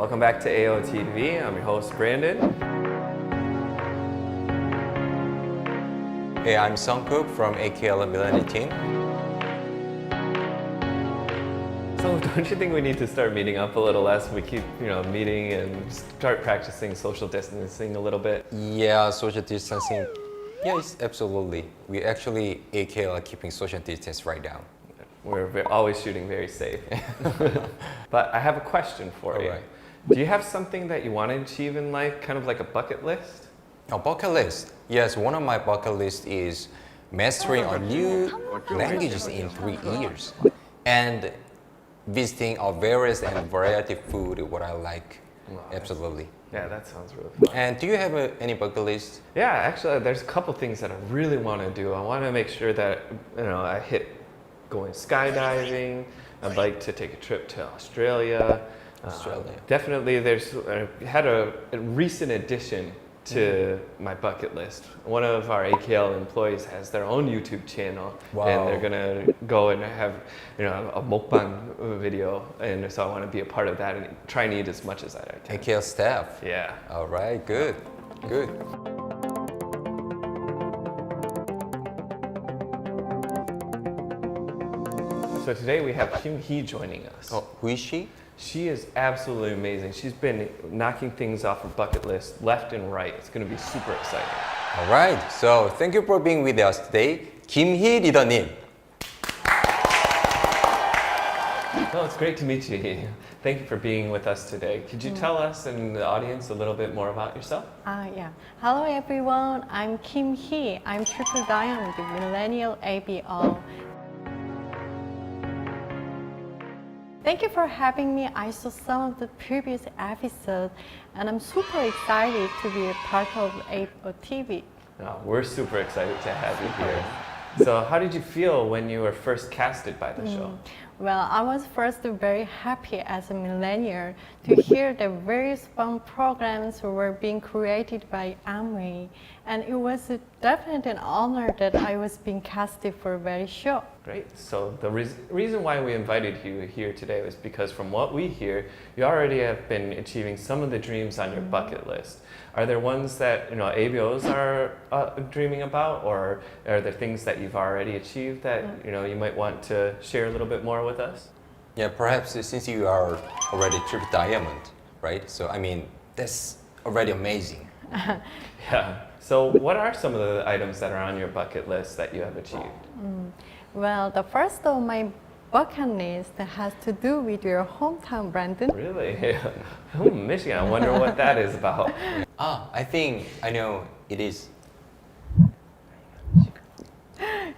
Welcome back to AOTV. I'm your host, Brandon. Hey, I'm Sungkook from AKL Millennium team. So don't you think we need to start meeting up a little less? We keep, meeting and start practicing social distancing a little bit. Yeah, social distancing. Yes, absolutely. We actually, AKL are keeping social distance right now. We're always shooting very safe. But I have a question for you. Right. Do you have something that you want to achieve in life, kind of like a bucket list? A bucket list. Yes, one of my bucket lists is mastering a new languages in 3 years and visiting a various and variety of food, what I like. Wow, Absolutely. Yeah, that sounds really fun. And do you have any bucket list? Yeah, actually, there's a couple things that I really want to do. I want to make sure that I hit going skydiving. I'd like to take a trip to Australia. Definitely, I had a recent addition to my bucket list. One of our AKL employees has their own YouTube channel, and they're gonna go and have a mukbang video, and so I want to be a part of that and try and eat as much as I can. AKL staff. Yeah. All right, good. So today we have Kim Hee joining us. Oh, who is she? She is absolutely amazing. She's been knocking things off her bucket list left and right. It's going to be super exciting. All right, so thank you for being with us today, 김희 리더님. Well, it's great to meet you. Thank you for being with us today. Could you tell us and the audience a little bit more about yourself? Yeah. Hello everyone, I'm Kim Hee. I'm Triple Diamond Millennial ABO. Thank you for having me. I saw some of the previous episodes and I'm super excited to be a part of AOTV. We're super excited to have you here. So how did you feel when you were first casted by the show? Well, I was first very happy as a millennial to hear that various fun programs were being created by Amway. And it was definitely an honor that I was being casted for a very show. Great. So the reason why we invited you here today was because from what we hear, you already have been achieving some of the dreams on your bucket list. Are there ones that ABOs are dreaming about, or are there things that you've already achieved that you might want to share a little bit more with us? Yeah, perhaps since you are already Triple Diamond, right? So I mean, that's already amazing. Yeah. So what are some of the items that are on your bucket list that you have achieved? Well, the first of my bucket list has to do with your hometown, Brandon. Really? Michigan. I wonder what that is about. I think I know it is.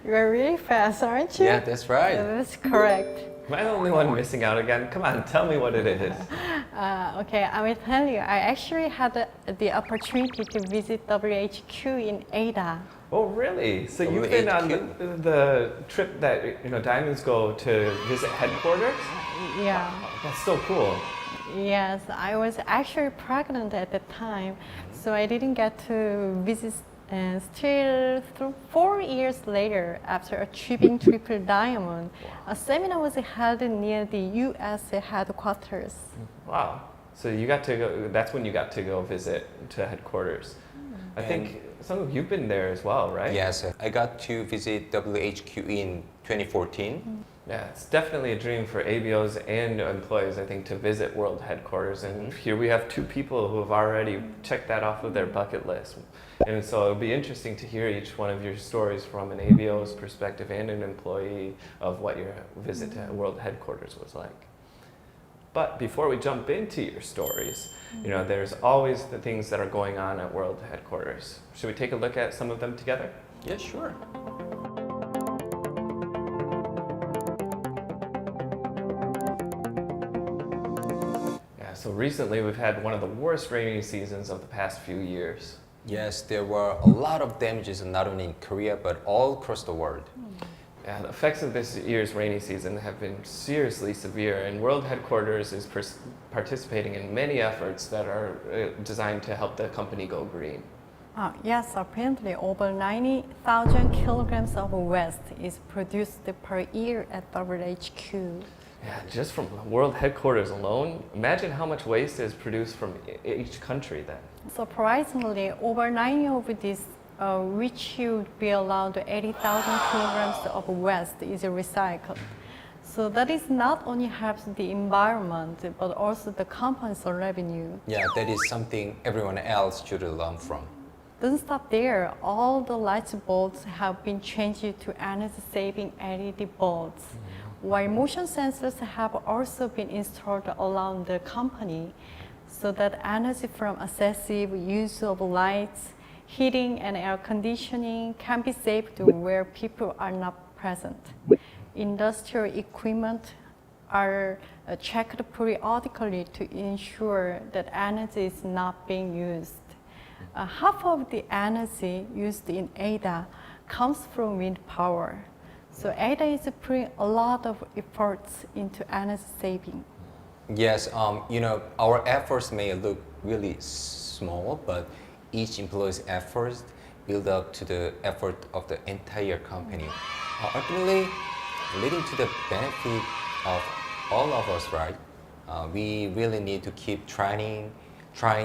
You're really fast, aren't you? Yeah, that's right. That's correct. Am I the only one missing out again? Come on, tell me what it is. Okay, I will tell you. I actually had the opportunity to visit WHQ in Ada. Oh, really? So you've been on the trip that Diamonds go to visit headquarters? Yeah. Wow, that's so cool. Yes, I was actually pregnant at the time, so I didn't get to visit still 4 years later after achieving Triple Diamond. A seminar was held near the U.S. headquarters. Wow. So you got to go, that's when you got to go visit to headquarters. I think some of you've been there as well, right? Yes, I got to visit WHQ in 2014. Yeah, it's definitely a dream for ABOs and employees, I think, to visit world headquarters. And here we have 2 people who have already checked that off of their bucket list. And so it'll be interesting to hear each one of your stories from an ABO's perspective and an employee of what your visit to world headquarters was like. But before we jump into your stories, there's always the things that are going on at world headquarters. Should we take a look at some of them together? Yeah, sure. So recently we've had one of the worst rainy seasons of the past few years. Yes, there were a lot of damages not only in Korea but all across the world. Yeah, the effects of this year's rainy season have been seriously severe, and World Headquarters is participating in many efforts that are designed to help the company go green. Yes, apparently over 90,000 kilograms of waste is produced per year at WHQ. Yeah, just from world headquarters alone, imagine how much waste is produced from each country then. Surprisingly, over 90 of this, which would be around 80,000 kilograms of waste, is recycled. So that is not only helps the environment, but also the company's revenue. Yeah, that is something everyone else should learn from. Doesn't stop there. All the light bulbs have been changed to energy-saving LED bulbs, while motion sensors have also been installed around the company, so that energy from excessive use of lights, heating, and air conditioning can be saved where people are not present. Industrial equipment are checked periodically to ensure that energy is not being used. Half of the energy used in Ada comes from wind power. So Ada is putting a lot of efforts into energy saving. Yes, you know, our efforts may look really small, but each employee's efforts build up to the effort of the entire company, ultimately leading to the benefit of all of us, right? We really need to keep trying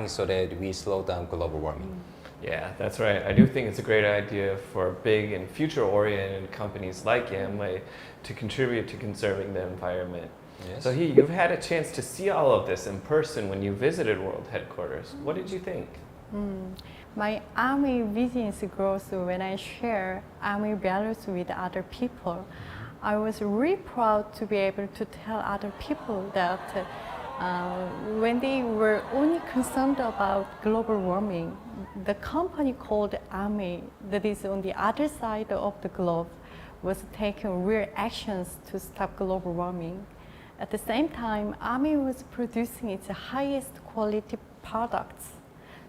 so that we slow down global warming. Yeah, that's right. I do think it's a great idea for big and future-oriented companies like Amway to contribute to conserving the environment. Yes. So you've had a chance to see all of this in person when you visited World Headquarters. What did you think? My Army business grows when I share Army values with other people. I was really proud to be able to tell other people that when they were only concerned about global warming, the company called Army, that is on the other side of the globe, was taking real actions to stop global warming. At the same time, Army was producing its highest quality products.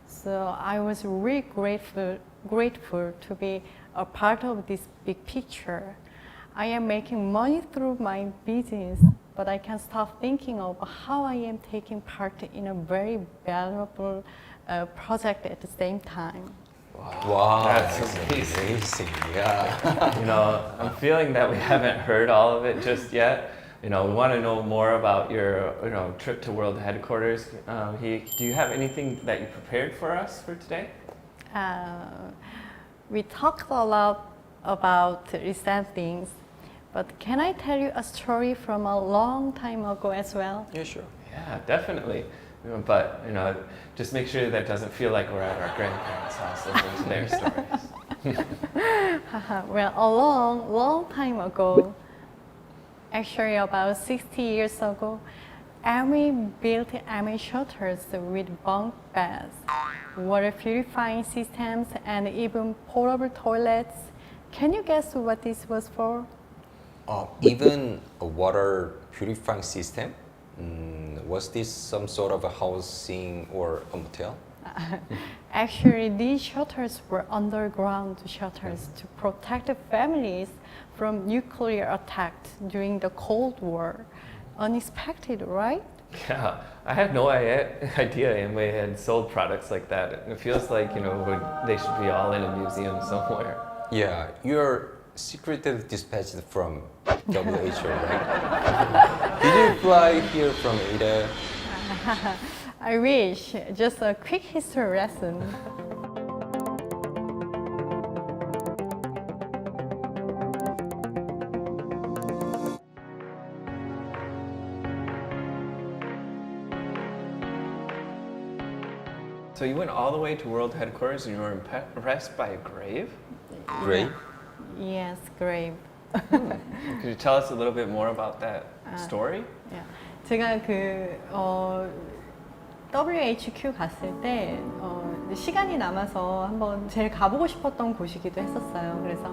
So I was really grateful to be a part of this big picture. I am making money through my business, but I can't stop thinking of how I am taking part in a very valuable project at the same time. Wow, That's amazing. amazing. Yeah. You know, I'm feeling that we haven't heard all of it just yet. You know, we want to know more about your trip to World Headquarters. Do you have anything that you prepared for us for today? We talked a lot about recent things, but can I tell you a story from a long time ago as well? Yeah, sure. Yeah, definitely. But just make sure that doesn't feel like we're at our grandparents' house listening to their stories. Well, a long time ago, actually about 60 years ago, Army built Army shelters with bunk beds, water purifying systems, and even portable toilets. Can you guess what this was for? Even a water purifying system? Was this some sort of a housing or a motel? Actually, these shelters were underground shelters to protect the families from nuclear attacks during the Cold War. Unexpected, right? Yeah, I had no idea Amway had sold products like that. It feels like they should be all in a museum somewhere. Yeah, you're secretly dispatched from WHO, right? Did you fly here from Ada? I wish. Just a quick history lesson. So you went all the way to World Headquarters and you were impressed by a grave? Grave? Yes, grave. Could you tell us a little bit more about that story? Yeah. 제가 WHQ 갔을 때 시간이 남아서 한번 제일 가보고 싶었던 곳이기도 했었어요. 그래서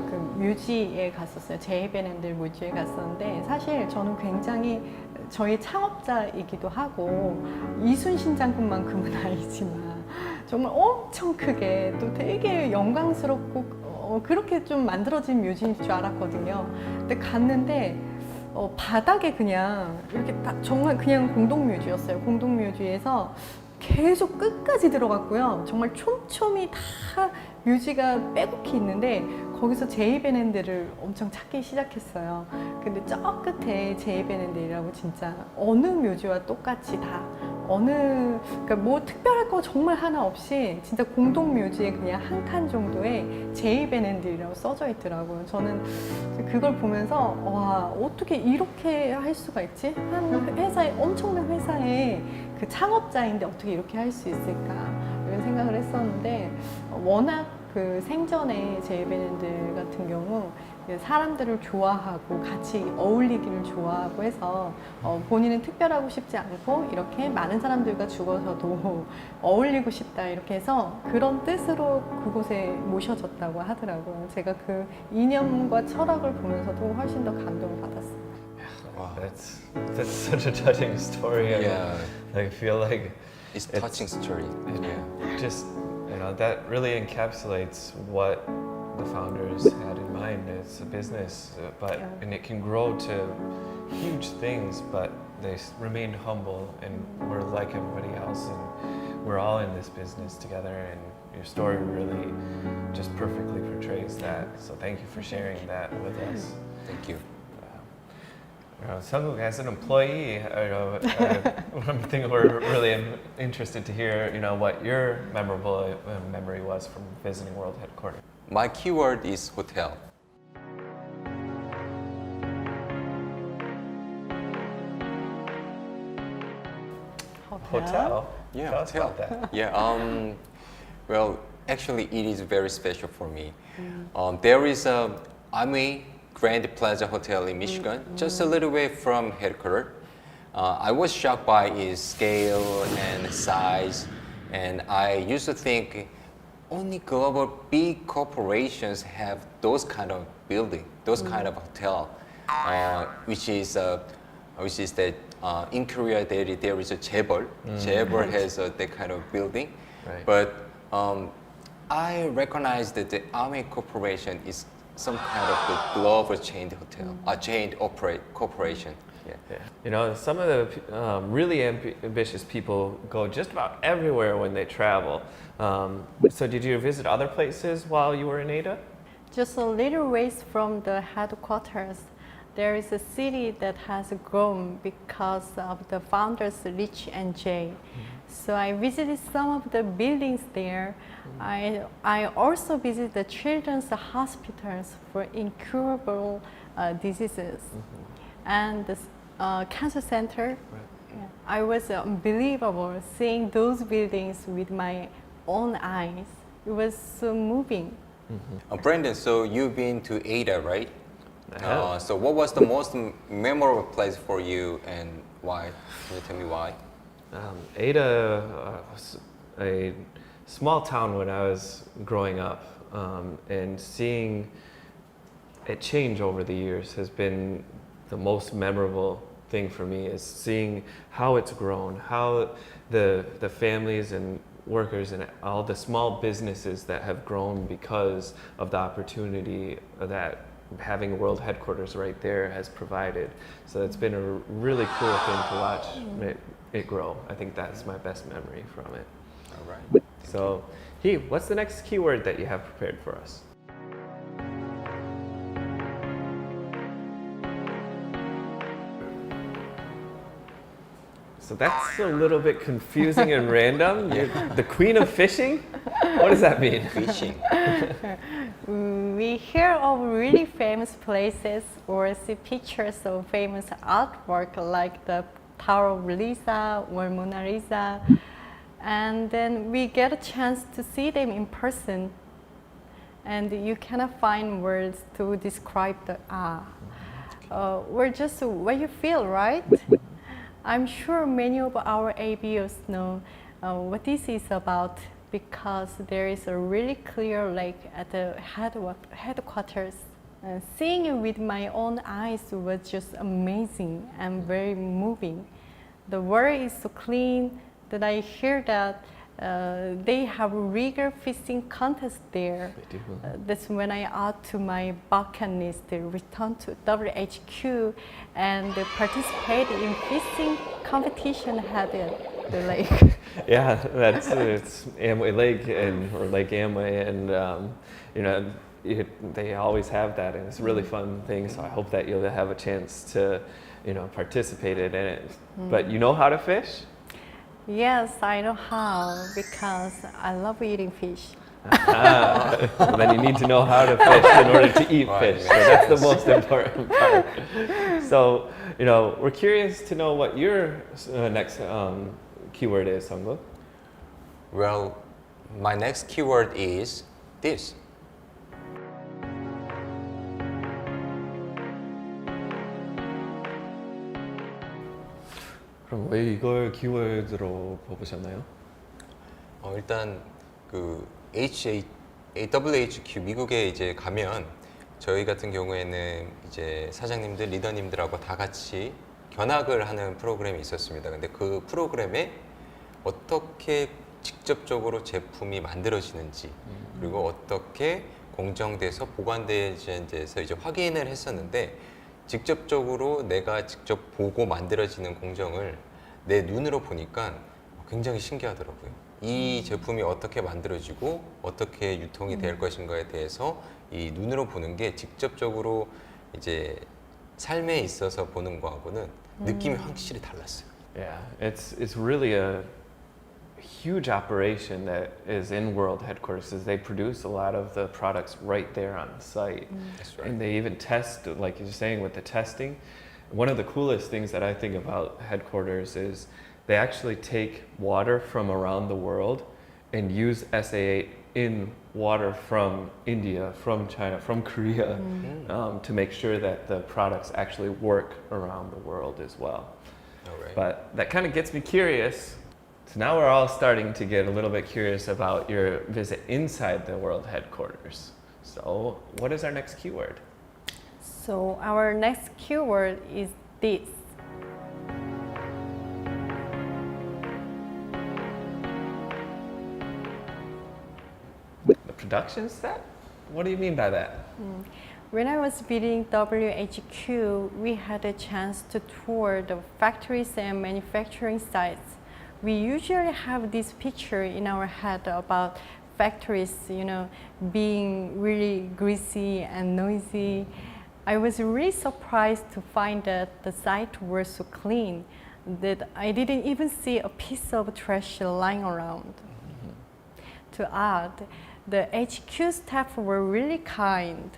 그 뮤지에 갔었어요. 제이베랜드 뮤지에 갔었는데 사실 저는 굉장히 저희 창업자이기도 하고 이순신 장군만큼은 아니지만 정말 엄청 크게 또 되게 영광스럽고 그렇게 좀 만들어진 뮤지인 줄 알았거든요. 근데 갔는데 바닥에 그냥 이렇게 딱 정말 그냥 공동묘지였어요. 공동묘지에서 계속 끝까지 들어갔고요. 정말 촘촘히 다 묘지가 빼곡히 있는데 거기서 제이베넨드를 엄청 찾기 시작했어요. 근데 저 끝에 제이베넨드라고 진짜 어느 묘지와 똑같이 다 그러니까 뭐 특별할 거 정말 하나 없이 진짜 공동 묘지에 그냥 한 칸 정도의 제이베넨드라고 써져 있더라고요. 저는 그걸 보면서 와, 어떻게 이렇게 할 수가 있지? 한 회사에 엄청난 회사에 그 창업자인데 어떻게 이렇게 할 수 있을까? 이런 생각을 했었는데 워낙 그 생전에 제이베넨드 같은 경우 사람들을 좋아하고 같이 어울리기를 좋아하고 해서 본인은 특별하고 싶지 않고 이렇게 많은 사람들과 죽어서도 어울리고 싶다 이렇게 해서 그런 뜻으로 그곳에 모셔졌다고 하더라고요. 제가 그 이념과 철학을 보면서도 훨씬 더 감동을 받았어요. Wow. That's such a touching story. Yeah. I feel like It's touching story. Yeah. just that really encapsulates what the founders had in mind. It's a business, and it can grow to huge things, but they remained humble and were like everybody else, and we're all in this business together. And your story really just perfectly portrays that. So thank you for sharing that with us. Thank you. Sungwook, as an employee, one thing we're really interested to hear, what your memorable memory was from visiting World Headquarters. My keyword is hotel. Hotel? Yeah, Tell us hotel. about that. Yeah. Well, actually, it is very special for me. There is a Army Grand Plaza Hotel in Michigan, just a little way from headquarters. I was shocked by its scale and size, and I used to think only global big corporations have those kind of building, those kind of hotel, which is that in Korea there is a 재벌. 재벌 has that kind of building, Right. but I recognize that the Army Corporation is some kind of the global chained hotel, a chained corporation. Yeah. Some of the really ambitious people go just about everywhere when they travel. So did you visit other places while you were in Ada? Just a little ways from the headquarters, there is a city that has grown because of the founders Rich and Jay. So I visited some of the buildings there. I also visited the children's hospitals for incurable diseases and the cancer center. Yeah. I was unbelievable seeing those buildings with my own eyes. It was so moving. Brandon, so you've been to Ada, right? I have. So what was the most memorable place for you and why? Can you tell me why? Ada was a small town when I was growing up, and seeing it change over the years has been the most memorable thing for me, is seeing how it's grown, how the families and workers and all the small businesses that have grown because of the opportunity that having World Headquarters right there has provided. So it's been a really cool thing to watch it grow. I think that's my best memory from it. All right. So, what's the next keyword that you have prepared for us? So that's a little bit confusing and random. You're the queen of fishing? What does that mean? Fishing. We hear of really famous places or see pictures of famous artwork like the Tower of Lisa or Mona Lisa, and then we get a chance to see them in person, and you cannot find words to describe the or just what you feel, right? I'm sure many of our ABOs know what this is about, because there is a really clear lake at the headquarters. Seeing it with my own eyes was just amazing and very moving. The water is so clean that I hear that they have rigor fishing contest there. They do. That's when I add to my bucket list to return to WHQ and participate in fishing competition held like the lake. Yeah, that's it's Amway Lake or Lake Amway, and you know, they always have that, and it's a really fun thing. So I hope that you'll have a chance to, you know, participate in it. But you know how to fish? Yes, I know how because I love eating fish. Well, then you need to know how to fish in order to eat fish. So that's the most important part. So, you know, we're curious to know what your next keyword is, Sanggu. Well, my next keyword is this. 그럼 왜 이걸 키워드로 뽑으셨나요? 일단 그 AWHQ 미국에 이제 가면 저희 같은 경우에는 이제 사장님들, 리더님들하고 다 같이 견학을 하는 프로그램이 있었습니다. 근데 그 프로그램에 어떻게 직접적으로 제품이 만들어지는지 그리고 어떻게 공정돼서 보관되는지에서 이제 확인을 했었는데 직접적으로 내가 직접 보고 만들어지는 공정을 내 눈으로 보니까 굉장히 신기하더라고요. 이 제품이 어떻게 만들어지고 어떻게 유통이 될 것인가에 대해서 이 눈으로 보는 게 직접적으로 이제 삶에 있어서 보는 거하고는 느낌이 확실히 달랐어요. Yeah, it's really a huge operation that is in World Headquarters. Is they produce a lot of the products right there on site, That's right. and they even test, like you're saying, with the testing. One of the coolest things that I think about headquarters is they actually take water from around the world and use SA8 in water from India, from China, from Korea, to make sure that the products actually work around the world as well. All right. But that kind of gets me curious. So now we're all starting to get a little bit curious about your visit inside the World Headquarters. So what is our next keyword? So our next keyword is this. The production set? What do you mean by that? When I was visiting WHQ, we had a chance to tour the factories and manufacturing sites. We usually have this picture in our head about factories, you know, being really greasy and noisy. I was really surprised to find that the site was so clean that I didn't even see a piece of trash lying around. To add, the HQ staff were really kind.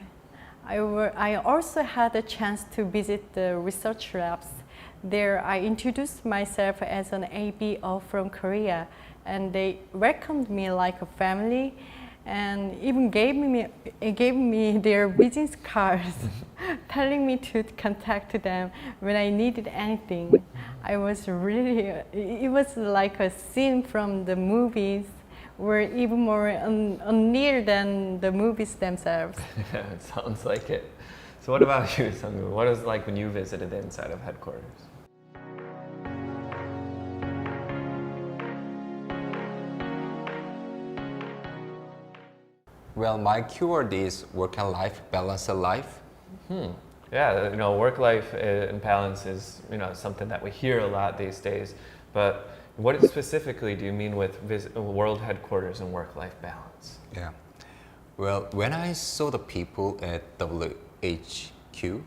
I also had a chance to visit the research labs. There, I introduced myself as an ABO from Korea, and they welcomed me like a family, and even gave me their business cards, telling me to contact them when I needed anything. I was really, it was like a scene from the movies, or even more near than the movies themselves. It sounds like it. So what about you, Sanggu? What is it like when you visited the inside of headquarters? Well, my keyword is work and life, balance of life. Yeah, you know, work-life balance is, you know, something that we hear a lot these days. But what specifically do you mean with World Headquarters and work-life balance? Yeah. Well, when I saw the people at WHQ,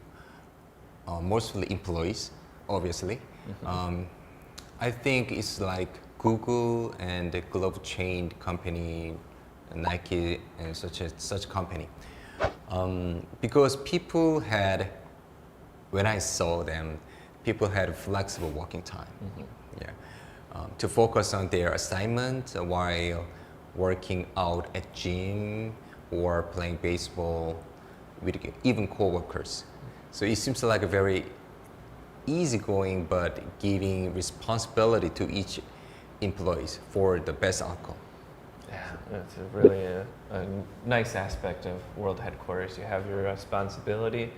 mostly employees, obviously, I think it's like Google and the global chain company, Nike and such company. Because people had, when I saw them, people had flexible working time. Yeah. To focus on their assignment while working out at gym or playing baseball with even co-workers. So it seems like a very easygoing but giving responsibility to each employees for the best outcome. Yeah, that's really a nice aspect of World Headquarters. You have your responsibility,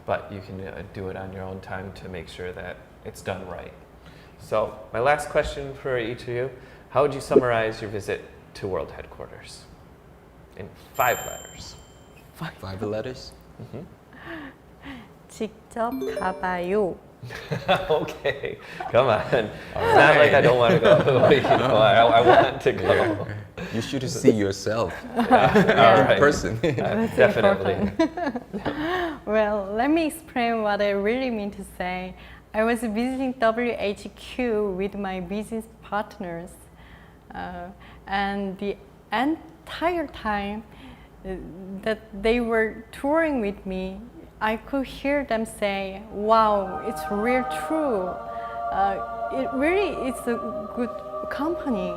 but you can do it on your own time to make sure that it's done right. So my last question for each of you, how would you summarize your visit to World Headquarters in 5 letters? 5 letters? 직접 가봐요. Okay, come on. It's not like I don't want to go. You know, I want to go. You should see yourself All in right. person. Definitely. Well, let me explain what I really mean to say. I was visiting WHQ with my business partners, and the entire time that they were touring with me, I could hear them say, "Wow, it's real true. It really is a good company."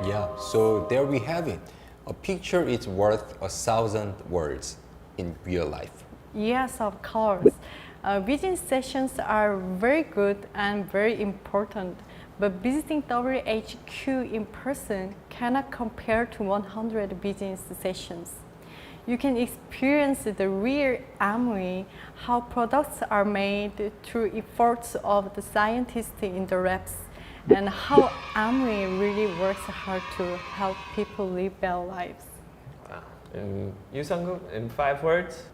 Yeah, so there we have it. A picture is worth 1,000 words in real life. Yes, of course. Business sessions are very good and very important, but visiting WHQ in person cannot compare to 100 business sessions. You can experience the real Amway, how products are made through efforts of the scientists in the labs, and how Amway really works hard to help people live their lives. Wow. And you, Sang-gu, in 5 words?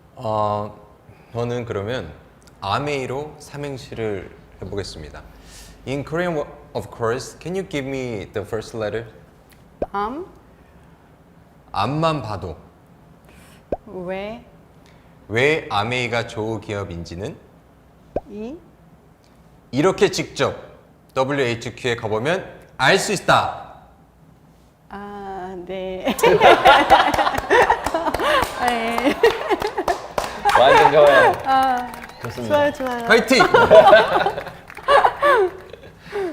저는 그러면 아메이로 삼행시를 해보겠습니다. In Korean, of course, can you give me the first letter? 앞만 봐도 왜 아메이가 조기업인지는 이렇게 직접 WHQ에 가보면 알 수 있다. 네. 네. 완전 좋아요. 좋아요, 좋아요. 화이팅!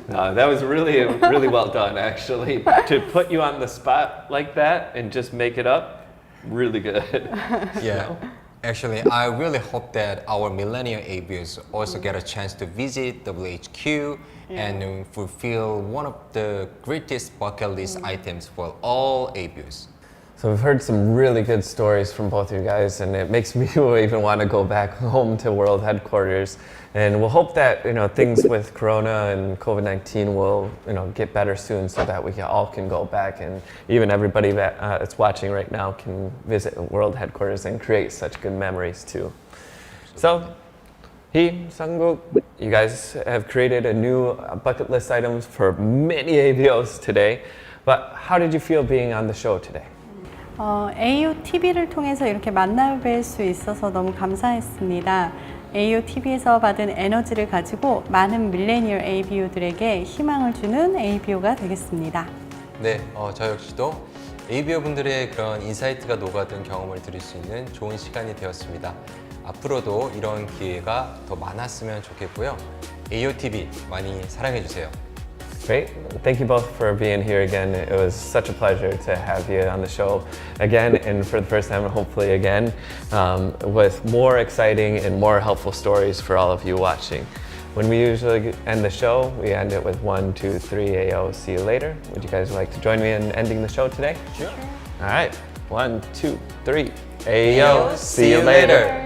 That was really well done, actually. To put you on the spot like that and just make it up, really good. Yeah. Actually, I really hope that our millennial ABUs also get a chance to visit WHQ and fulfill one of the greatest bucket list items for all ABUs. So we've heard some really good stories from both of you guys, and it makes me even want to go back home to World Headquarters. And we'll hope that things with Corona and COVID-19 will get better soon, so that we all can go back, and even everybody that's watching right now can visit World Headquarters and create such good memories too. So, Sang-gu, you guys have created a new bucket list items for many ABOs today. But how did you feel being on the show today? AUTV를 통해서 이렇게 만나뵐 수 있어서 너무 감사했습니다. AUTV에서 받은 에너지를 가지고 많은 밀레니얼 ABO들에게 희망을 주는 ABO가 되겠습니다. 네, 저 역시도 ABO 분들의 그런 인사이트가 녹아든 경험을 드릴 수 있는 좋은 시간이 되었습니다. 앞으로도 이런 기회가 더 많았으면 좋겠고요. AOTV 많이 사랑해주세요. Great. Thank you both for being here again. It was such a pleasure to have you on the show again, and for the first time, hopefully again, with more exciting and more helpful stories for all of you watching. When we usually end the show, we end it with 1, 2, 3, AO, see you later. Would you guys like to join me in ending the show today? Sure. All right. 1, 2, 3, AO, see you later.